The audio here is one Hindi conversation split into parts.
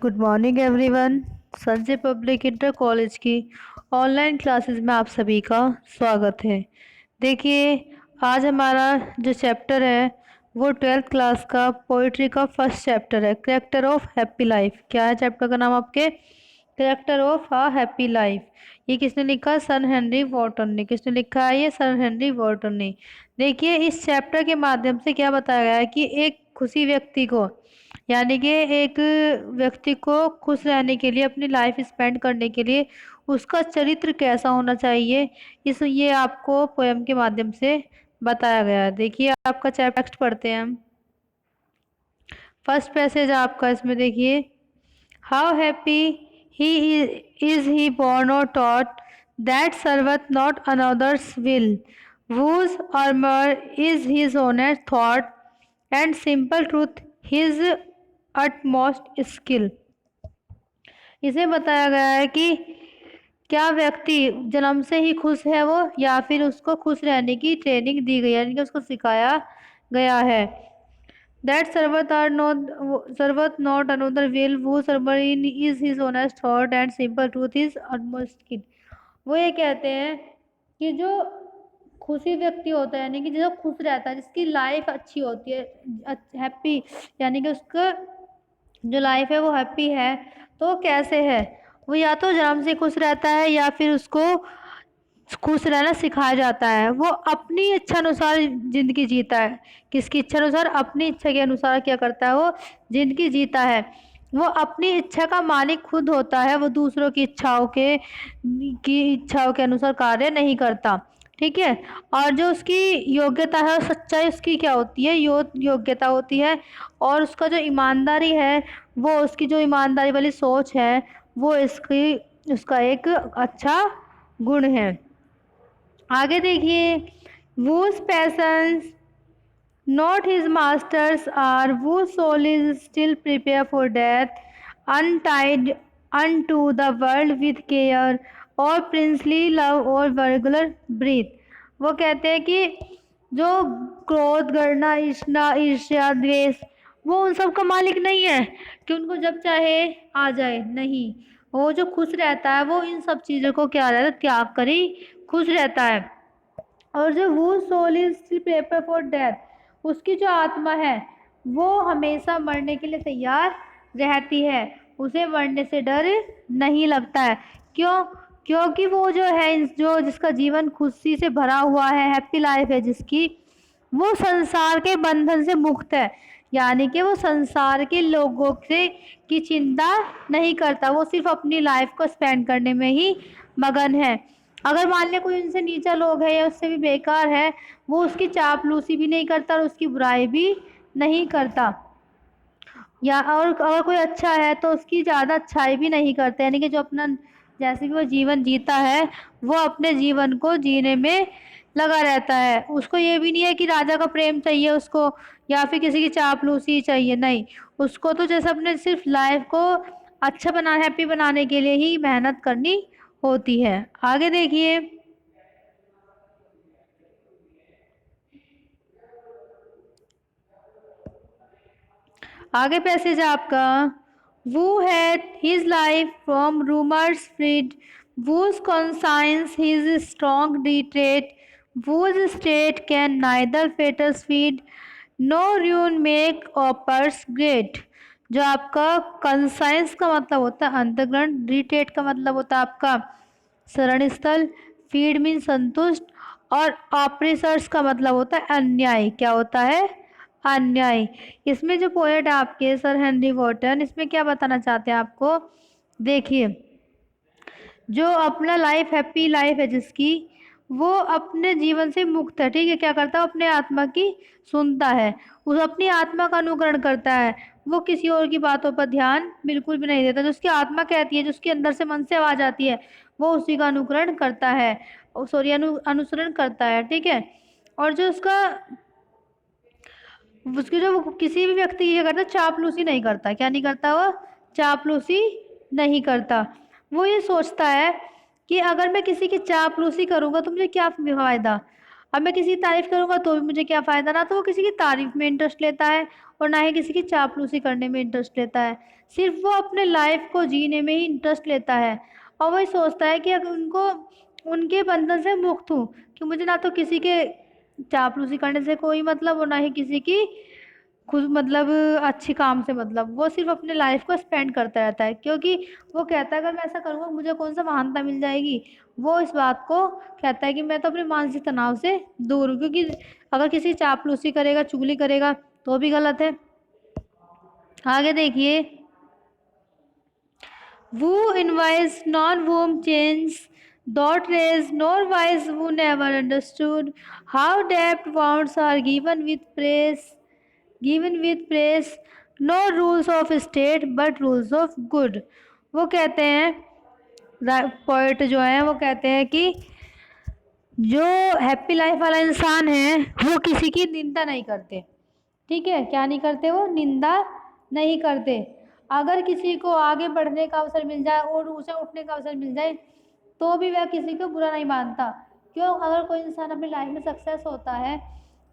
Good morning everyone. Sanjay public inter college की ऑनलाइन क्लासेस में आप सभी का स्वागत है। देखिए, आज हमारा जो चैप्टर है वो 12th क्लास का पोइट्री का फर्स्ट चैप्टर है, कैरेक्टर ऑफ हैप्पी लाइफ। क्या है चैप्टर का नाम आपके? Character of a happy life. ये किसने लिखा? सर हेनरी वॉर्टन ने। किसने लिखा है ये? सर हेनरी वॉर्टन ने। देखिए, इस चैप्टर के माध्यम से क्या बताया गया है कि एक खुशी व्यक्ति को, यानी कि एक व्यक्ति को खुश रहने के लिए, अपनी लाइफ स्पेंड करने के लिए उसका चरित्र कैसा होना चाहिए, इस ये आपको पोएम के माध्यम से बताया गया है। देखिए, आपका चैप्टर टेक्स्ट पढ़ते हैं हम। फर्स्ट पैसेज आपका इसमें देखिए, how happy he is he born or taught that serveth not another's will, whose armor is his honest thought, and simple truth his utmost skill। इसे बताया गया है कि क्या व्यक्ति जन्म से ही खुश है वो, या फिर उसको खुश रहने की ट्रेनिंग दी गई है, यानी कि उसको सिखाया गया है। That serveth not another will, whose server is his honest thought, and simple truth is utmost skill। वो ये कहते हैं कि जो खुशी व्यक्ति होता है, यानी कि जो खुश रहता है, जिसकी लाइफ अच्छी होती है, हैप्पी, यानी कि उसका जो लाइफ है वो हैप्पी है, तो वो कैसे है? वो या तो जन्म से खुश रहता है या फिर उसको खुश रहना सिखाया जाता है। वो अपनी इच्छा अनुसार ज़िंदगी जीता है। किसकी इच्छा अनुसार? अपनी इच्छा के अनुसार क्या करता है वो? ज़िंदगी जीता है। वो अपनी इच्छा का मालिक खुद होता है। वो दूसरों की इच्छाओं के अनुसार कार्य नहीं करता। ठीक है। और जो उसकी योग्यता है, सच्चाई उसकी क्या होती है? योग्यता होती है। और उसका जो ईमानदारी है, वो उसकी जो ईमानदारी वाली सोच है, वो उसका एक अच्छा गुण है। आगे देखिए, whose passions not his masters are, whose soul is still prepare for death, untied unto the world with care, or princely love or regular breath। वो कहते हैं कि जो क्रोध, घृणा, ईर्ष्या, द्वेष, वो उन सब का मालिक नहीं है कि उनको जब चाहे आ जाए। नहीं, वो जो खुश रहता है वो इन सब चीज़ों को क्या रहता है? त्याग कर ही खुश रहता है। और जो वो soul is prepare for death, उसकी जो आत्मा है वो हमेशा मरने के लिए तैयार रहती है। उसे मरने से डर नहीं लगता है। क्यों? क्योंकि वो जो है, जो जिसका जीवन खुशी से भरा हुआ है, हैप्पी लाइफ है जिसकी, वो संसार के बंधन से मुक्त है। यानी कि वो संसार के लोगों से की चिंता नहीं करता। वो सिर्फ अपनी लाइफ को स्पेंड करने में ही मगन है। अगर मान लिया कोई उनसे नीचा लोग है या उससे भी बेकार है, वो उसकी चापलूसी भी नहीं करता और उसकी बुराई भी नहीं करता। या और अगर कोई अच्छा है तो उसकी ज़्यादा अच्छाई भी नहीं करते। यानी कि जो अपना जैसे भी वो जीवन जीता है, वो अपने जीवन को जीने में लगा रहता है। उसको ये भी नहीं है कि राजा का प्रेम चाहिए उसको, या फिर किसी की चापलूसी चाहिए। नहीं, उसको तो जैसे अपने सिर्फ लाइफ को अच्छा हैप्पी बनाने के लिए ही मेहनत करनी होती है। आगे देखिए, आगे पैसेज आपका, who had his life from rumours freed, whose conscience his strong retreat, whose state can neither fetters feed, no ruin make opers great। जो आपका कंसाइंस का मतलब होता है अंतर्ग्रहण, रिटेट का मतलब होता है आपका शरण स्थल, फीड मीन संतुष्ट, और ऑपरेसर्स का मतलब होता है अन्याय। क्या होता है? अन्याय। इसमें जो पोएट है आपके सर हेनरी वॉर्टन, इसमें क्या बताना चाहते हैं आपको? देखिए, जो अपना लाइफ हैप्पी लाइफ है जिसकी, वो अपने जीवन से मुक्त है। ठीक है। क्या करता है? अपने आत्मा की सुनता है, उस अपनी आत्मा का अनुकरण करता है। वो किसी और की बातों पर ध्यान बिल्कुल भी नहीं देता। जो उसकी आत्मा कहती है, जो उसके अंदर से मन से आवाज़ आती है, वो उसी का अनुकरण करता है, सॉरी अनुसरण करता है। ठीक है। और जो उसकी जो वो किसी भी व्यक्ति की क्या करता है? चापलूसी नहीं करता। क्या नहीं करता वो? चापलूसी नहीं करता। वो ये सोचता है कि अगर मैं किसी की चापलूसी करूँगा तो मुझे क्या फ़ायदा? अब मैं किसी की तारीफ़ करूँगा तो भी मुझे क्या फ़ायदा, ना तो वो किसी की तारीफ़ में इंटरेस्ट लेता है और ना ही किसी की चापलूसी करने में इंटरेस्ट लेता है। सिर्फ़ वो अपने लाइफ़ को जीने में ही इंटरेस्ट लेता है और वही सोचता है कि अगर उनको उनके बंधन से मुक्त हूँ, कि मुझे ना तो किसी के चापलूसी करने से कोई मतलब और ना ही किसी की खुद मतलब अच्छी काम से मतलब। वो सिर्फ़ अपने लाइफ़ को स्पेंड करता रहता है, क्योंकि वो कहता है अगर मैं ऐसा करूँगा मुझे कौन-सा महानता मिल जाएगी। वो इस बात को कहता है कि मैं तो अपने मानसिक तनाव से दूर हूँ, क्योंकि अगर किसी चापलूसी करेगा, चुगली करेगा तो भी गलत है। आगे देखिए, who envies non whom change dot raise nor wise who never understood how depth wounds are given with praise, no rules of state but rules of good। वो कहते हैं, पोइट जो है वो कहते हैं कि जो हैप्पी लाइफ वाला इंसान है वो किसी की निंदा नहीं करते। ठीक है, क्या नहीं करते, वो निंदा नहीं करते। अगर किसी को आगे बढ़ने का अवसर मिल जाए और ऊंचा उठने का अवसर मिल जाए तो भी वह किसी को बुरा नहीं मानता। क्यों? अगर कोई इंसान अपनी लाइफ में सक्सेस होता है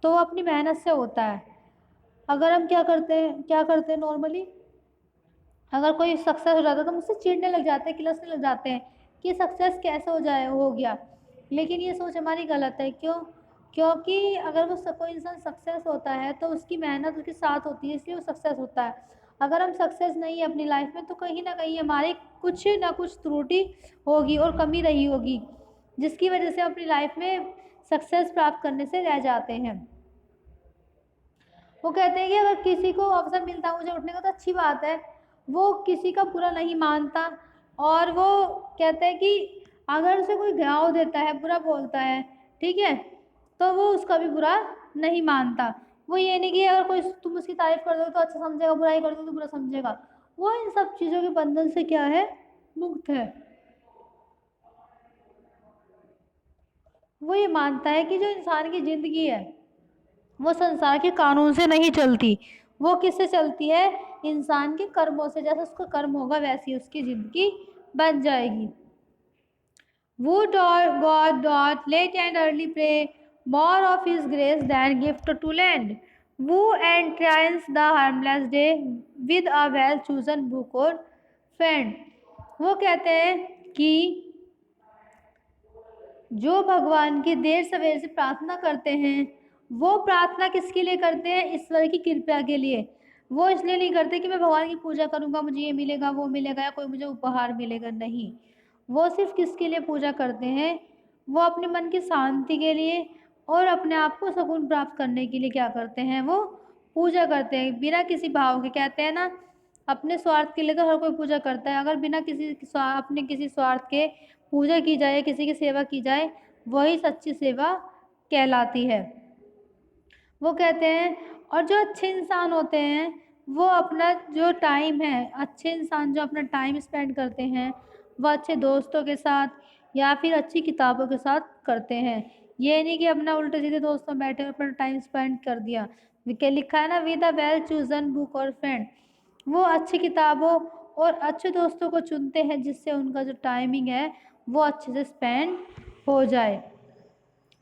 तो वो अपनी मेहनत से होता है। अगर हम क्या करते हैं नॉर्मली, अगर कोई सक्सेस हो जाता है तो मुझसे चिढ़ने लग जाते हैं, किलसने लग जाते हैं कि सक्सेस कैसे हो गया। लेकिन ये सोच हमारी गलत है। क्यों? क्योंकि अगर कोई इंसान सक्सेस होता है तो उसकी मेहनत उसके साथ होती है, इसलिए वो सक्सेस होता है। अगर हम सक्सेस नहीं है अपनी लाइफ में तो कहीं ना कहीं हमारी कुछ ना कुछ त्रुटि होगी और कमी रही होगी, जिसकी वजह से हम अपनी लाइफ में सक्सेस प्राप्त करने से रह जाते हैं। वो कहते हैं कि अगर किसी को अवसर मिलता है मुझे उठने का तो अच्छी बात है, वो किसी का बुरा नहीं मानता। और वो कहते हैं कि अगर उसे कोई घाव देता है, बुरा बोलता है, ठीक है, तो वो उसका भी बुरा नहीं मानता। वो ये नहीं कि अगर कोई तुम उसकी तारीफ कर दो तो अच्छा समझेगा, बुराई कर दो तो बुरा समझेगा। वो इन सब चीज़ों के बंधन से क्या है, मुक्त है। वो ये मानता है कि जो इंसान की ज़िंदगी है वो संसार के कानून से नहीं चलती, वो किससे चलती है, इंसान के कर्मों से। जैसे उसका कर्म होगा वैसी उसकी जिंदगी बन जाएगी। वो God dot late and early pray more of his grace than gift to lend, who entrance the harmless day with a well chosen book or friend। वो कहते हैं कि जो भगवान की देर सवेर से प्रार्थना करते हैं वो प्रार्थना किसके लिए करते हैं, ईश्वर की कृपा के लिए। वो इसलिए नहीं करते कि मैं भगवान की पूजा करूंगा मुझे ये मिलेगा वो मिलेगा या कोई मुझे उपहार मिलेगा, नहीं। वो सिर्फ किसके लिए पूजा करते हैं, वो अपने मन की शांति के लिए और अपने आप को सुकून प्राप्त करने के लिए क्या करते हैं, वो पूजा करते हैं बिना किसी भाव के। कहते हैं ना, अपने स्वार्थ के लिए तो हर कोई पूजा करता है, अगर बिना अपने किसी स्वार्थ के पूजा की जाए, किसी की सेवा की जाए, वही सच्ची सेवा कहलाती है। वो कहते हैं, और जो अच्छे इंसान होते हैं वो अपना जो टाइम है, अच्छे इंसान जो अपना टाइम स्पेंड करते हैं वो अच्छे दोस्तों के साथ या फिर अच्छी किताबों के साथ करते हैं। ये नहीं कि अपना उल्टे सीधे दोस्तों में बैठे और अपना टाइम स्पेंड कर दिया। क्या लिखा है ना, with a well chosen book और फ्रेंड। वो अच्छी किताबों और अच्छे दोस्तों को चुनते हैं जिससे उनका जो टाइमिंग है वो अच्छे से स्पेंड हो जाए।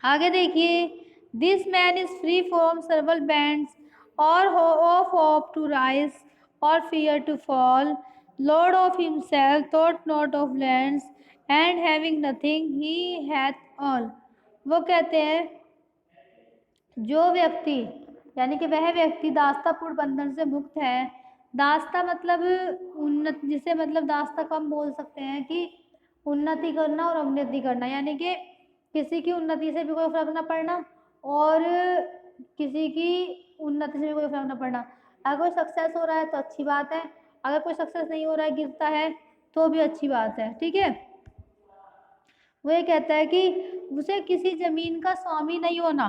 आगे देखिए, this man is free from servile bands और of hope to rise or fear to fall, lord of himself though not of lands and having nothing he hath all. वो कहते हैं जो व्यक्ति, यानी कि वह व्यक्ति दास्तापूर्ण बंधन से मुक्त है। दास्ता मतलब उन्नत, जिसे मतलब दास्ता को हम बोल सकते हैं कि उन्नति करना और अवनति करना, यानी कि किसी की उन्नति से भी कोई फर्क ना पड़ना और किसी की उन्नति से भी कोई फर्क ना पड़ना। अगर कोई सक्सेस हो रहा है तो अच्छी बात है, अगर कोई सक्सेस नहीं हो रहा है, गिरता है, तो भी अच्छी बात है। ठीक है, वो ये कहता है कि उसे किसी ज़मीन का स्वामी नहीं होना।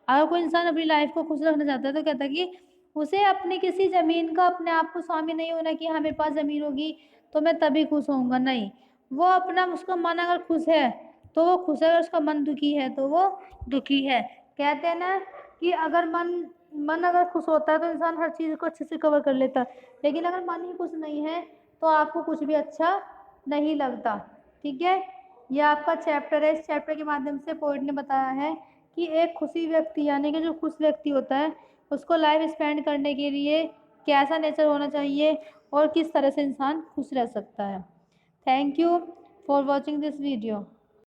अगर कोई इंसान अपनी लाइफ को खुश रखना चाहता है तो कहता है कि उसे अपनी किसी ज़मीन का अपने आप को स्वामी नहीं होना कि हाँ मेरे पास ज़मीन होगी तो मैं तभी खुश होऊंगा, नहीं। वो अपना, उसका मन अगर खुश है तो वो खुश है, अगर उसका मन दुखी है तो वो दुखी है। कहते हैं ना कि अगर मन मन अगर खुश होता है तो इंसान हर चीज़ को अच्छे से कवर कर लेता है, लेकिन अगर मन ही खुश नहीं है तो आपको कुछ भी अच्छा नहीं लगता। ठीक है, यह आपका चैप्टर है। इस चैप्टर के माध्यम से पोएट ने बताया है कि एक खुशी व्यक्ति यानी कि जो खुश व्यक्ति होता है उसको लाइफ स्पेंड करने के लिए कैसा नेचर होना चाहिए और किस तरह से इंसान खुश रह सकता है। Thank you for watching this video.